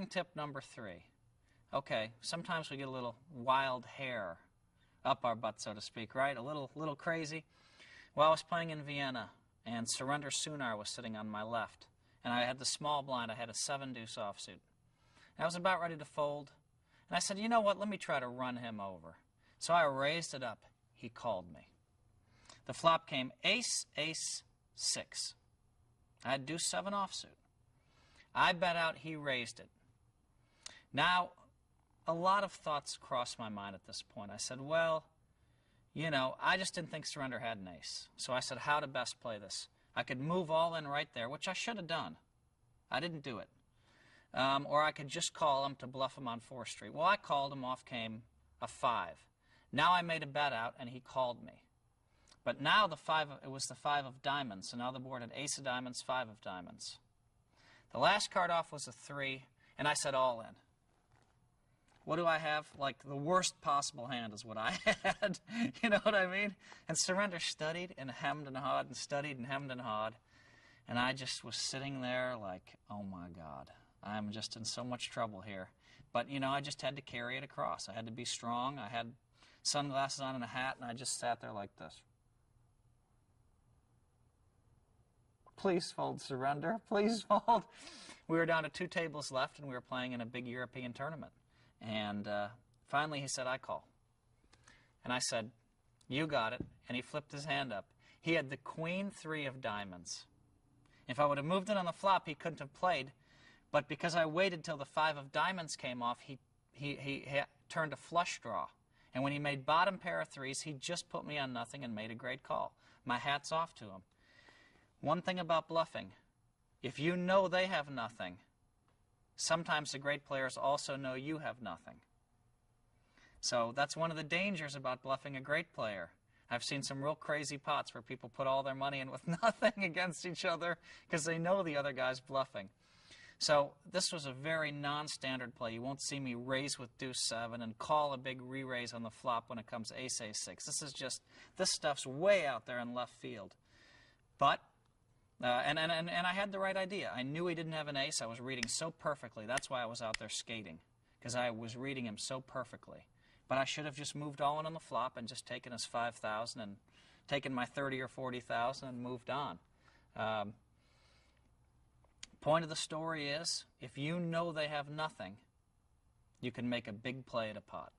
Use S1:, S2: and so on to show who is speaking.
S1: Tip number 3. Okay, sometimes we get a little wild hair up our butt, so to speak, right? A little crazy. Well, I was playing in Vienna, and Surrender Sunar was sitting on my left, and I had the small blind. I had a 7-deuce offsuit. And I was about ready to fold, and I said, you know what, let me try to run him over. So I raised it up. He called me. The flop came ace, ace, 6. I had deuce 7 offsuit. I bet out, he raised it. Now, a lot of thoughts crossed my mind at this point. I said, well, you know, I just didn't think Surrender had an ace. So I said, how to best play this? I could move all in right there, which I should have done. I didn't do it. Or I could just call him to bluff him on 4th Street. Well, I called him, off came a 5. Now I made a bet out, and he called me. But now it was the 5 of diamonds, so now the board had ace of diamonds, 5 of diamonds. The last card off was a 3, and I said all in. What do I have? Like, the worst possible hand is what I had. You know what I mean? And Surrender studied and hemmed and hawed and studied and hemmed and hawed. And I just was sitting there like, oh my God, I'm just in so much trouble here. But, you know, I just had to carry it across. I had to be strong. I had sunglasses on and a hat, and I just sat there like this. Please fold, Surrender. Please fold. We were down to 2 tables left, and we were playing in a big European tournament. And finally he said, I call. And I said, you got it. And he flipped his hand up. He had the queen 3 of diamonds. If I would have moved it on the flop, he couldn't have played. But because I waited till the 5 of diamonds came off, he turned a flush draw. And when he made bottom pair of 3s, he just put me on nothing and made a great call. My hat's off to him. One thing about bluffing, if you know they have nothing, sometimes the great players also know you have nothing. So that's one of the dangers about bluffing a great player. I've seen some real crazy pots where people put all their money in with nothing against each other because they know the other guy's bluffing. So this was a very non-standard play. You won't see me raise with deuce 7 and call a big re-raise on the flop when it comes ace, ace, 6. This stuff's way out there in left field. But and I had the right idea. I knew he didn't have an ace. I was reading so perfectly. That's why I was out there skating, because I was reading him so perfectly. But I should have just moved all in on the flop and just taken his 5,000 and taken my 30 or 40,000 and moved on. Point of the story is, if you know they have nothing, you can make a big play at a pot.